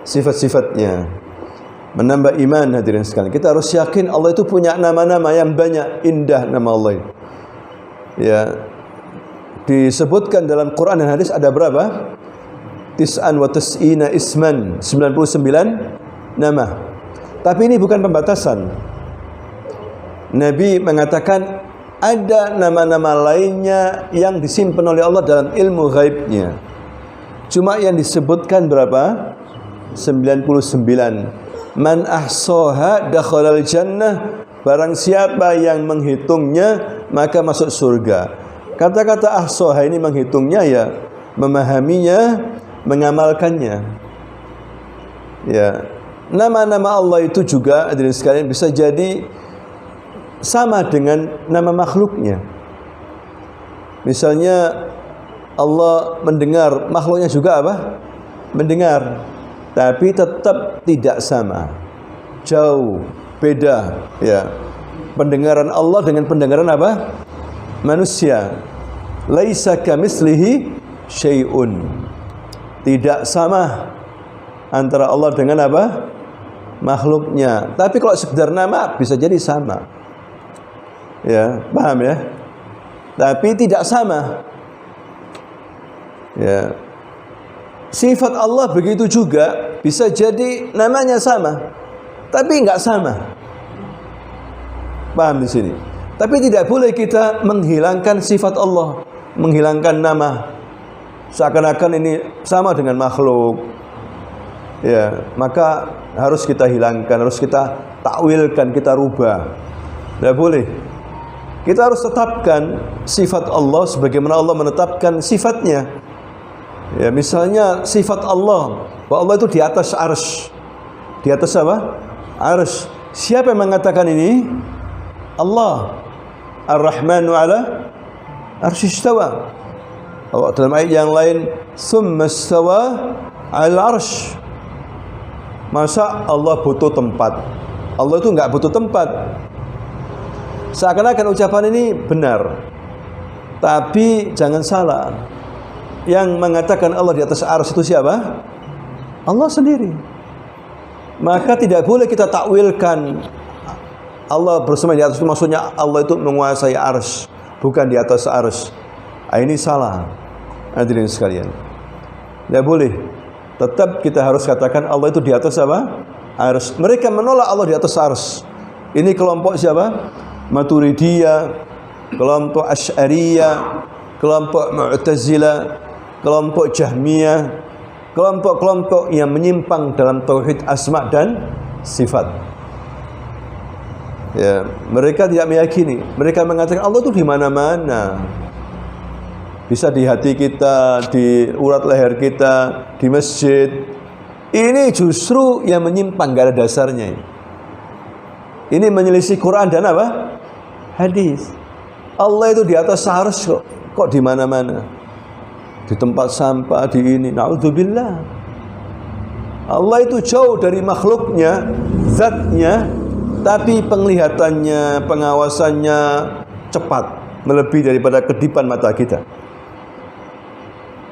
sifat-sifatnya. Menambah iman hadirin sekalian. Kita harus yakin Allah itu punya nama-nama yang banyak, indah nama Allah itu. Ya. Disebutkan dalam Quran dan hadis ada berapa? tis'an wa tis'ina isman, 99 nama. Tapi ini bukan pembatasan. Nabi mengatakan ada nama-nama lainnya yang disimpan oleh Allah dalam ilmu ghaibnya. Cuma yang disebutkan berapa? 99. Man ahsaha dakhalal jannah. Barang siapa yang menghitungnya maka masuk surga. Kata-kata ahsaha ini menghitungnya ya memahaminya, mengamalkannya. Ya, nama-nama Allah itu juga hadirin sekalian bisa jadi sama dengan nama makhluknya. Misalnya Allah mendengar, makhluknya juga apa? Mendengar, tapi tetap tidak sama. Jauh, beda, ya. Pendengaran Allah dengan pendengaran apa? Manusia. Laisa kamitslihi syai'un. Tidak sama antara Allah dengan apa? Makhluknya. Tapi kalau sekedar nama bisa jadi sama. Ya, paham ya? Tapi tidak sama. Ya. Sifat Allah begitu juga, bisa jadi namanya sama, tapi enggak sama. Paham di sini? Tapi tidak boleh kita menghilangkan sifat Allah, menghilangkan nama, seakan-akan ini sama dengan makhluk. Ya, maka harus kita hilangkan, harus kita takwilkan, kita rubah. Tidak boleh. Kita harus tetapkan sifat Allah sebagaimana Allah menetapkan sifatnya. Ya, misalnya sifat Allah, bahwa Allah itu di atas arsy. Di atas apa? Arsy. Siapa yang mengatakan ini? Allah. Ar-Rahmanu ala arsy istawa. Dalam ayat yang lain, "Tsumma istawa 'alal arsy." Masa Allah butuh tempat? Allah itu enggak butuh tempat. Seakan-akan ucapan ini benar. Tapi jangan salah. Yang mengatakan Allah di atas arsy itu siapa? Allah sendiri. Maka tidak boleh kita takwilkan Allah bersama di atas itu maksudnya Allah itu menguasai arsy, bukan di atas arsy. Ini salah. Hadirin sekalian. Tidak boleh. Tetap kita harus katakan Allah itu di atas apa? Arsy. Mereka menolak Allah di atas arsy. Ini kelompok siapa? Maturidiyah, kelompok Asy'ariyah, kelompok Mu'tazilah, kelompok Jahmiyah, kelompok-kelompok yang menyimpang dalam tauhid asma dan sifat. Ya, mereka tidak meyakini. Mereka mengatakan Allah itu di mana-mana. Bisa di hati kita, di urat leher kita, di masjid. Ini justru yang menyimpang, gak ada dasarnya. Ini menyelisih Quran dan apa? Hadis. Allah itu di atas arsy kok di mana-mana. Di tempat sampah, di ini. Na'udzubillah. Allah itu jauh dari makhluknya, zatnya, tapi penglihatannya, pengawasannya cepat, melebihi daripada kedipan mata kita.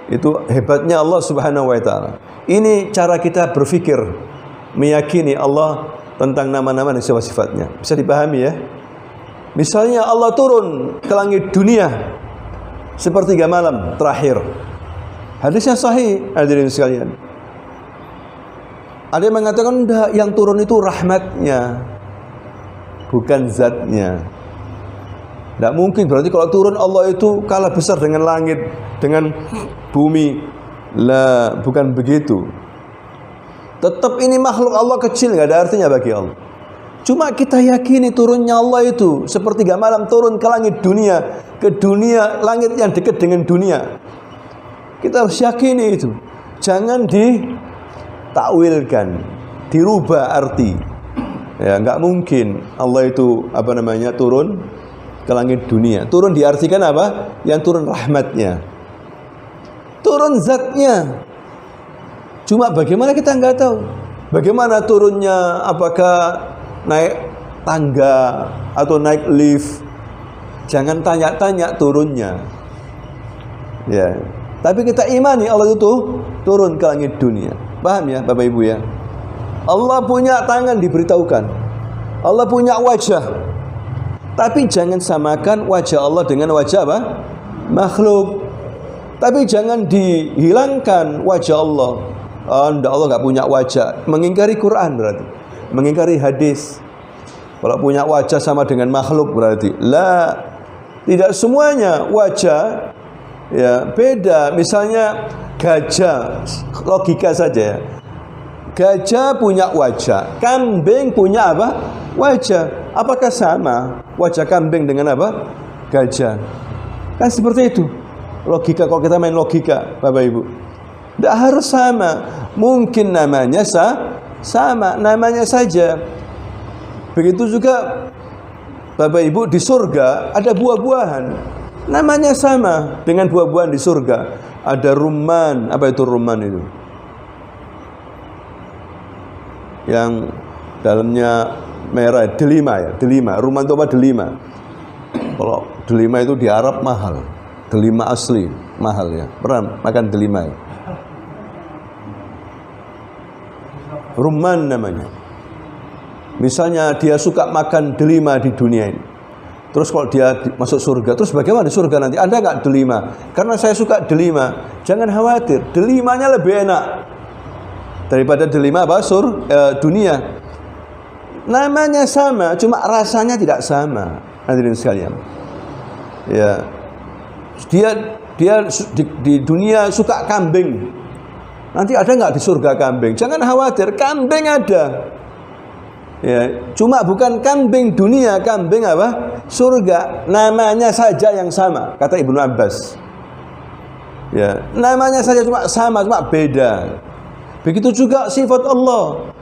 Itu hebatnya Allah Subhanahu wa taala. Ini cara kita berpikir, meyakini Allah tentang nama-nama dan sifat-sifatnya. Bisa dipahami ya? Misalnya Allah turun ke langit dunia sepertiga malam terakhir. Hadisnya sahih, hadirin sekalian. Ada yang mengatakan enggak, yang turun itu rahmatnya, bukan zatnya. Tidak mungkin, berarti kalau turun Allah itu kalah besar dengan langit, dengan bumi. Lah, bukan begitu. Tetap ini makhluk Allah kecil, nggak ada artinya bagi Allah. Cuma kita yakini turunnya Allah itu sepertiga malam turun ke langit dunia, ke dunia langit yang dekat dengan dunia. Kita harus yakini itu. Jangan ditakwilkan, dirubah arti. Ya, nggak mungkin Allah itu turun ke langit dunia. Turun diartikan apa? Yang turun rahmatnya, turun zatnya. Cuma bagaimana kita nggak tahu. Bagaimana turunnya? Apakah naik tangga atau naik lift? Jangan tanya-tanya turunnya. Ya. Tapi kita imani Allah itu turun ke langit dunia. Paham ya Bapak Ibu ya? Allah punya tangan, diberitahukan. Allah punya wajah. Tapi jangan samakan wajah Allah dengan wajah apa? Makhluk. Tapi jangan dihilangkan wajah Allah. Allah nggak punya wajah. Mengingkari Quran berarti. Mengingkari hadis. Kalau punya wajah sama dengan makhluk berarti. La, tidak semuanya wajah ya beda. Misalnya gajah, logika saja ya. Gajah punya wajah, kambing punya apa? Wajah. Apakah sama wajah kambing dengan apa? Gajah. Kan seperti itu. Logika, kalau kita main logika, Bapak Ibu. Tidak harus sama. Mungkin namanya sama, namanya saja. Begitu juga Bapak Ibu di surga ada buah-buahan. Namanya sama dengan buah-buahan di surga. Ada rumman. Apa itu rumman itu? Yang dalamnya merah, delima ya, delima. Rumman itu apa? Delima. Kalau delima itu di Arab mahal. Delima asli mahal ya. Pernah makan delima ya? Rumman namanya. Misalnya dia suka makan delima di dunia ini. Terus kalau dia masuk surga, terus bagaimana di surga nanti? Anda nggak delima? Karena saya suka delima. Jangan khawatir, delimanya lebih enak daripada delima apa? Dunia. Namanya sama, cuma rasanya tidak sama. Hadirin sekalian. Ya. Dia di dunia suka kambing. Nanti ada nggak di surga kambing? Jangan khawatir, kambing ada. Ya, cuma bukan kambing dunia, kambing apa? Surga. Namanya saja yang sama, kata Ibnu Abbas. Ya, namanya saja cuma sama, cuma beda. Begitu juga sifat Allah.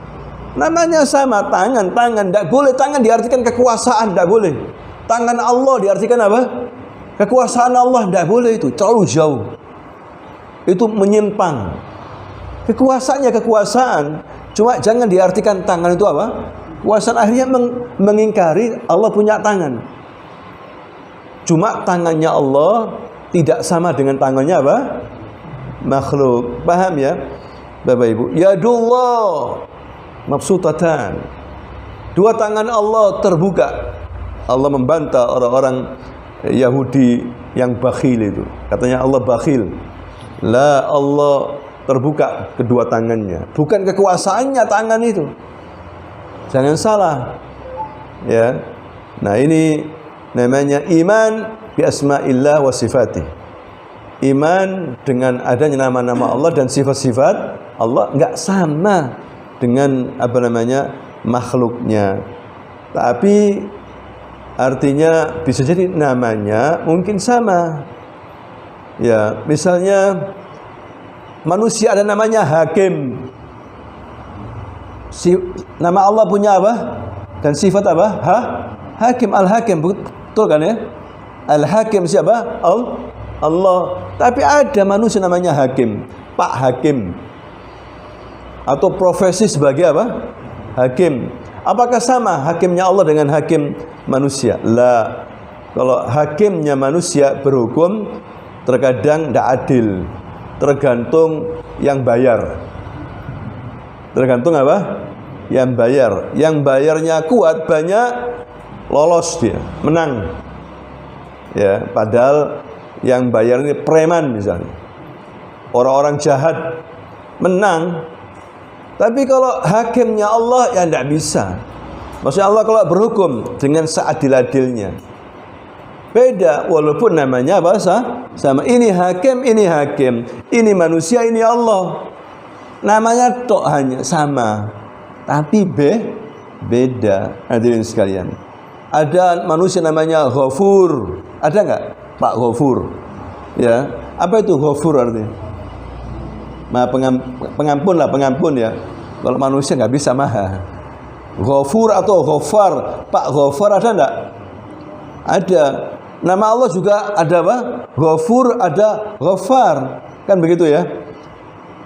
Namanya sama, tangan, tidak boleh tangan diartikan kekuasaan, tidak boleh. Tangan Allah diartikan apa? Kekuasaan Allah, tidak boleh, itu terlalu jauh. Itu menyimpang. Kekuasaannya kekuasaan, cuma jangan diartikan tangan itu apa? Kekuasaan. Akhirnya mengingkari Allah punya tangan. Cuma tangannya Allah tidak sama dengan tangannya apa? Makhluk. Paham ya Bapak Ibu? Yadullah mabsutatan. Dua tangan Allah terbuka. Allah membantah orang-orang Yahudi yang bakhil itu. Katanya Allah bakhil. La, Allah terbuka kedua tangannya. Bukan kekuasaannya tangan itu. Jangan salah. Ya. Nah, ini namanya iman bi asma'illah wa sifatih. Iman dengan adanya nama-nama Allah dan sifat-sifat Allah enggak sama dengan apa namanya makhluknya. Tapi artinya bisa jadi namanya mungkin sama. Ya, misalnya manusia ada namanya hakim. Nama Allah punya apa? Dan sifat apa? Hakim, al-hakim, betul kan ya? Al-hakim siapa? Allah. Tapi ada manusia namanya hakim, Pak Hakim. Atau profesi sebagai apa? Hakim. Apakah sama hakimnya Allah dengan hakim manusia? La. Kalau hakimnya manusia berhukum terkadang tidak adil. Tergantung yang bayar. Tergantung apa? Yang bayar. Yang bayarnya kuat, banyak, lolos dia, menang. Ya, padahal yang bayar ini preman misalnya. Orang-orang jahat menang. Tapi kalau hakimnya Allah ya tidak bisa. Maksudnya Allah kalau berhukum dengan seadil-adilnya. Beda, walaupun namanya apa? Sama. Ini hakim, ini hakim. Ini manusia, ini Allah. Namanya tok hanya sama, tapi beda. Hadirin sekalian, ada manusia namanya Ghafur. Ada nggak Pak Ghafur? Ya, apa itu Ghafur artinya? Pengampun lah, pengampun ya. Kalau manusia nggak bisa maha. Ghafur atau Ghafar. Pak Ghafar ada nggak? Ada. Nama Allah juga ada apa? Ghafur, ada Ghafar. Kan begitu ya?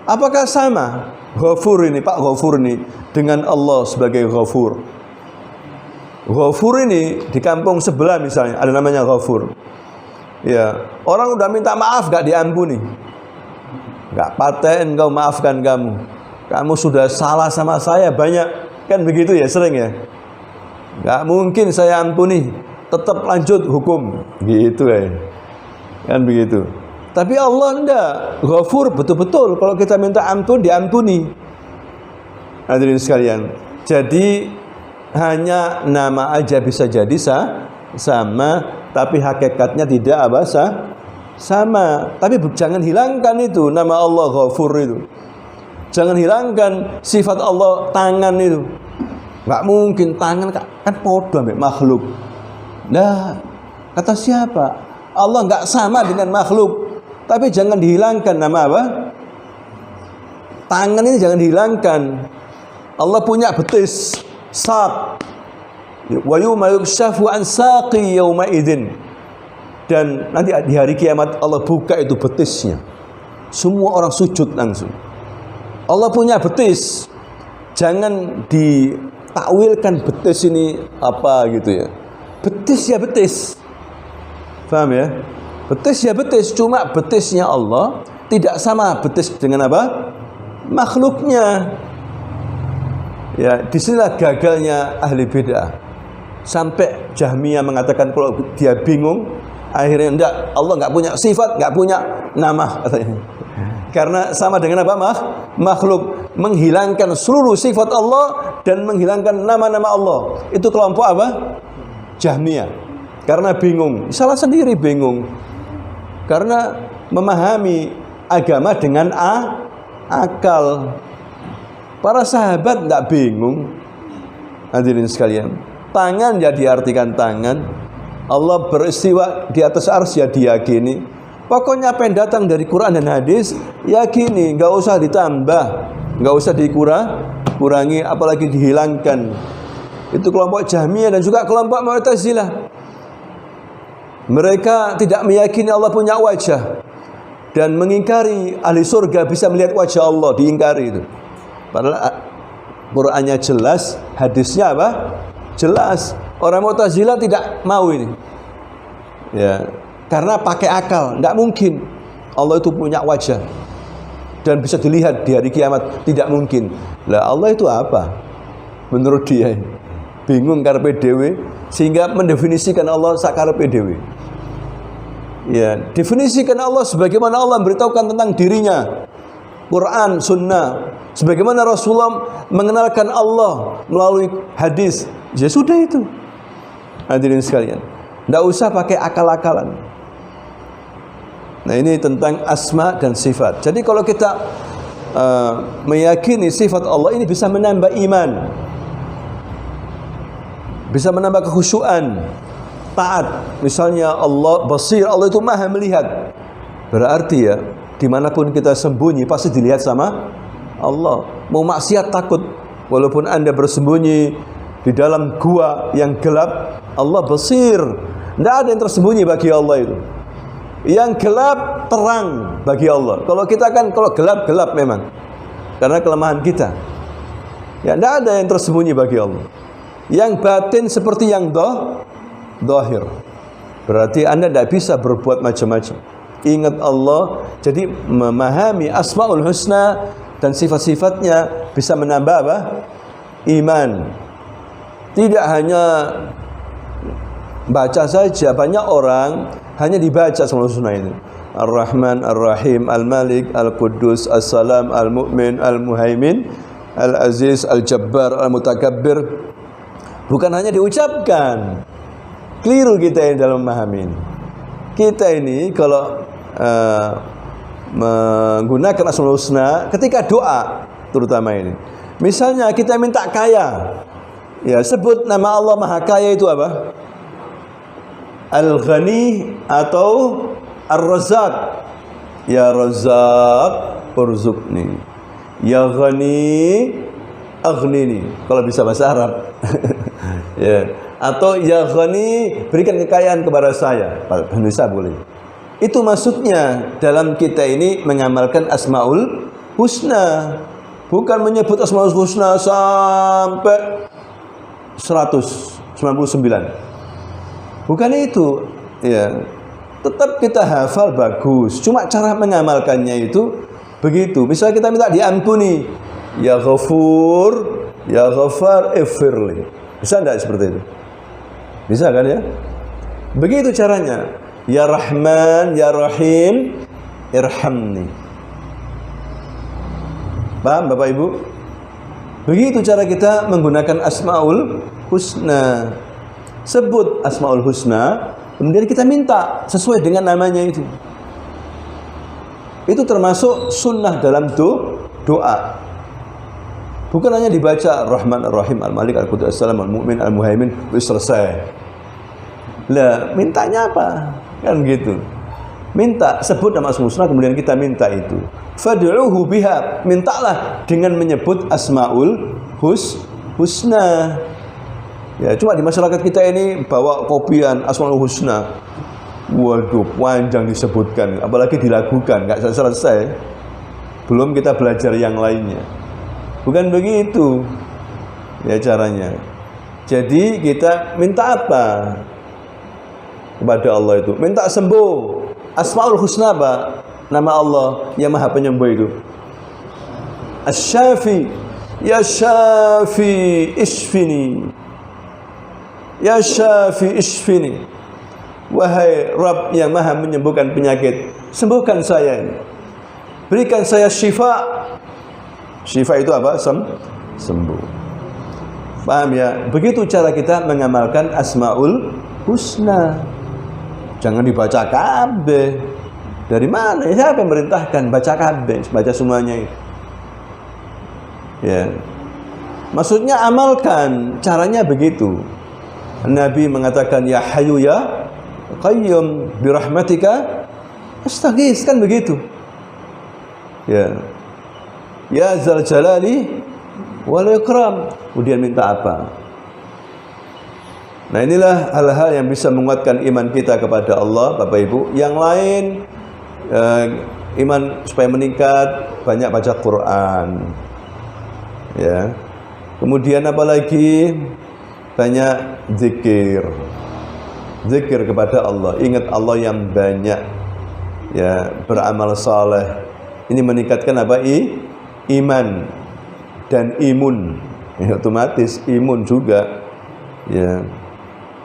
Apakah sama Ghafur ini, Pak Ghafur ini dengan Allah sebagai Ghafur? Ghafur ini di kampung sebelah misalnya ada namanya Ghafur. Ya, orang udah minta maaf gak diampuni. Gak paten kau maafkan kamu. Kamu sudah salah sama saya banyak. Kan begitu ya, sering ya. Gak mungkin saya ampuni. Tetap lanjut hukum. Gitu ya. Kan begitu. Tapi Allah enggak, Ghafur betul-betul. Kalau kita minta ampun, diampuni. Hadirin sekalian, jadi hanya nama aja bisa jadi sama, tapi hakikatnya tidak apa sama. Tapi jangan hilangkan itu nama Allah Ghafur itu. Jangan hilangkan sifat Allah tangan itu. Nggak mungkin tangan kan podo ambek makhluk. Nah, kata siapa? Allah nggak sama dengan makhluk. Tapi jangan dihilangkan nama apa? Tangan ini jangan dihilangkan. Allah punya betis, saq. Wa yawma yukshafu an saqi yawma idzin. Dan nanti di hari kiamat Allah buka itu betisnya. Semua orang sujud langsung. Allah punya betis. Jangan ditakwilkan betis ini apa gitu ya. Betis ya betis. Paham ya? Betis ya betis, cuma betisnya Allah tidak sama betis dengan apa? Makhluknya. Ya, disinilah gagalnya ahli bid'ah. Sampai Jahmiyah mengatakan kalau dia bingung, akhirnya enggak, Allah enggak punya sifat, enggak punya nama katanya. Karena sama dengan apa? Makhluk, menghilangkan seluruh sifat Allah dan menghilangkan nama-nama Allah. Itu kelompok apa? Jahmiyah. Karena bingung, salah sendiri bingung. Karena memahami agama dengan akal. Para sahabat enggak bingung. Hadirin sekalian, tangan ya diartikan tangan. Allah beristiwa di atas arsy ya diyakini. Pokoknya apa yang datang dari Quran dan hadis yakini, enggak usah ditambah, enggak usah dikurangi, apalagi dihilangkan. Itu kelompok Jahmiyah dan juga kelompok Mu'tazilah. Mereka tidak meyakini Allah punya wajah dan mengingkari ahli surga bisa melihat wajah Allah, diingkari itu. Padahal Qurannya jelas, hadisnya apa? Jelas. Orang Mu'tazilah tidak mau ini. Ya, karena pakai akal, tidak mungkin Allah itu punya wajah dan bisa dilihat di hari kiamat, tidak mungkin. Lah Allah itu apa? Menurut dia bingung karepe dhewe sehingga mendefinisikan Allah sakarepe dhewe. Ya, definisikan Allah sebagaimana Allah memberitahukan tentang dirinya. Quran, sunnah, sebagaimana Rasulullah mengenalkan Allah melalui hadis. Ya sudah itu. Hadirin sekalian, tidak usah pakai akal-akalan. Nah, ini tentang asma dan sifat. Jadi kalau kita meyakini sifat Allah ini bisa menambah iman, bisa menambah kekhusyuan, taat. Misalnya Allah basir, Allah itu maha melihat. Berarti ya, dimanapun kita sembunyi pasti dilihat sama Allah. Mau maksiat takut, walaupun Anda bersembunyi di dalam gua yang gelap, Allah basir. Tidak ada yang tersembunyi bagi Allah itu. Yang gelap terang bagi Allah. Kalau kita kan kalau gelap memang karena kelemahan kita. Ya, tidak ada yang tersembunyi bagi Allah. Yang batin seperti yang zahir. Berarti Anda tidak bisa berbuat macam-macam. Ingat Allah. Jadi memahami Asmaul Husna dan sifat-sifatnya bisa menambah apa? Iman. Tidak hanya baca saja. Banyak orang hanya dibaca Asmaul Husna ini. Ar-Rahman, Ar-Rahim, Al-Malik, Al-Quddus, As-Salam, Al-Mu'min, Al-Muhaimin, Al-Aziz, Al-Jabbar, Al-Mutakabbir. Bukan hanya diucapkan. Keliru kita yang dalam memahami ini. Kita ini kalau menggunakan Asmaul Husna ketika doa terutama ini. Misalnya kita minta kaya. Ya, sebut nama Allah Maha Kaya itu apa? Al-Ghani atau Ar-Razzaq. Ya Razzaq, urzuqni. Ya Ghani, aghnini. Kalau bisa bahasa Arab. Ya. Atau ya Ghani, berikan kekayaan kepada saya. Bisa boleh. Itu maksudnya dalam kita ini mengamalkan Asmaul Husna. Bukan menyebut Asmaul Husna sampai 199. Bukan itu. Ya. Tetap kita hafal bagus. Cuma cara mengamalkannya itu begitu. Misalnya kita minta diampuni. Ya Ghafur, ya Ghafar, ighfirli. Bisa enggak seperti itu? Bisa kan ya? Begitu caranya. Ya Rahman, Ya Rahim, irhamni. Paham Bapak Ibu? Begitu cara kita menggunakan Asmaul Husna. Sebut Asmaul Husna, kemudian kita minta sesuai dengan namanya itu. Itu termasuk sunnah dalam doa. Bukan hanya dibaca Ar-Rahman Ar-Rahim Al-Malik Al-Qudus As-Salam Al-Mu'min Al-Muhaimin selesai. Lah, mintanya apa? Kan gitu. Minta, sebut nama Asmaul Husna, kemudian kita minta itu. Fad'uhu biha, mintalah dengan menyebut Asmaul Husna. Ya, cuma di masyarakat kita ini bawa kopian Asmaul Husna. Waduh, panjang disebutkan, apalagi dilakukan, nggak selesai. Belum kita belajar yang lainnya. Bukan begitu ya caranya. Jadi kita minta apa kepada Allah itu? Minta sembuh. Asmaul Husna apa? Nama Allah yang Maha Penyembuh itu. Asy-Syafi, ya Syafi isfini. Ya Syafi isfini. Wahai Rabb yang Maha menyembuhkan penyakit, sembuhkan saya. Berikan saya syifa. Syifa itu apa? Sembuh. Paham ya? Begitu cara kita mengamalkan Asmaul Husna. Jangan dibaca kabeh. Dari mana? Siapa yang merintahkan baca kabeh? Baca semuanya itu. Ya. Maksudnya amalkan. Caranya begitu. Nabi mengatakan ya Hayyu ya Qayyum birahmatika astaghits, kan begitu. Ya. Ya Dzal Jalali wal Ikram. Kemudian minta apa? Nah, inilah hal-hal yang bisa menguatkan iman kita kepada Allah, Bapak Ibu. Yang lain iman supaya meningkat, banyak baca Quran. Ya. Kemudian apalagi? Banyak zikir. Zikir kepada Allah, ingat Allah yang banyak. Ya, beramal saleh. Ini meningkatkan apa? Iman dan imun. Ya, otomatis imun juga. Ya.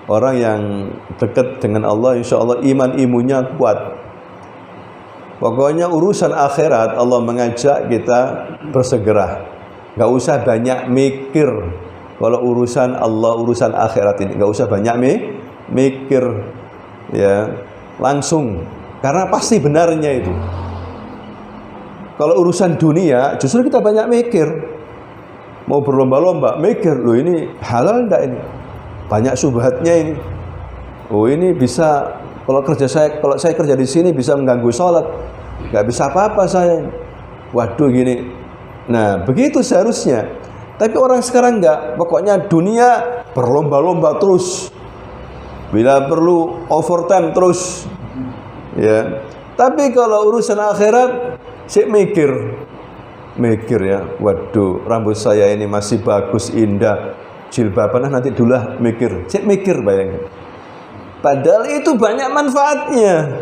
Orang yang dekat dengan Allah, insya Allah imunnya kuat. Pokoknya urusan akhirat Allah mengajak kita bersegera. Gak usah banyak mikir. Kalau urusan Allah, urusan akhirat ini, gak usah banyak mikir. Ya, langsung. Karena pasti benarnya itu. Kalau urusan dunia, justru kita banyak mikir. Mau berlomba-lomba, mikir. Loh, ini halal enggak ini? Banyak syubhatnya ini. Oh, ini bisa, kalau saya kerja di sini bisa mengganggu sholat. Nggak bisa apa-apa saya. Waduh, gini. Nah, begitu seharusnya. Tapi orang sekarang nggak. Pokoknya dunia berlomba-lomba terus. Bila perlu overtime terus. Ya. Tapi kalau urusan akhirat, saya mikir ya. Waduh, rambut saya ini masih bagus, indah. Jilbaban nanti dulu lah mikir. Cek mikir, bayangin. Padahal itu banyak manfaatnya.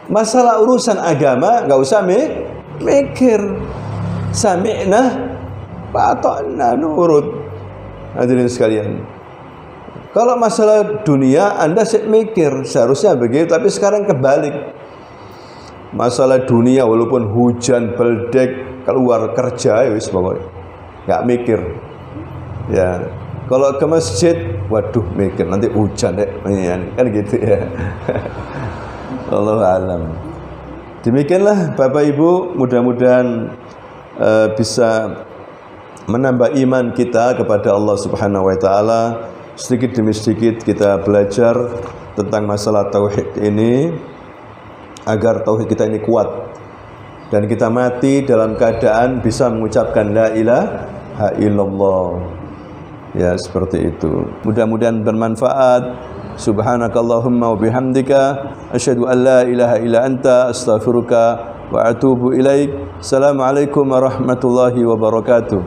Masalah urusan agama nggak usah mikir. Sami'na wa ata'na, nurut. Hadirin sekalian. Kalau masalah dunia Anda cek mikir, seharusnya begitu, tapi sekarang kebalik. Masalah dunia walaupun hujan beldek, keluar kerja ya wis pokoknya. Nggak mikir. Ya. Kalau ke masjid, waduh mikir nanti hujan deh, kan gitu ya. Wallahu a'lam. Demikianlah Bapak Ibu, mudah-mudahan bisa menambah iman kita kepada Allah Subhanahu wa taala. Sedikit demi sedikit kita belajar tentang masalah tauhid ini agar tauhid kita ini kuat dan kita mati dalam keadaan bisa mengucapkan la ilaha illallah. Ya, seperti itu. Mudah-mudahan bermanfaat. Subhanakallahumma wa bihamdika asyhadu an la ilaha illa anta astaghfiruka wa atubu ilaik. Assalamualaikum warahmatullahi wabarakatuh.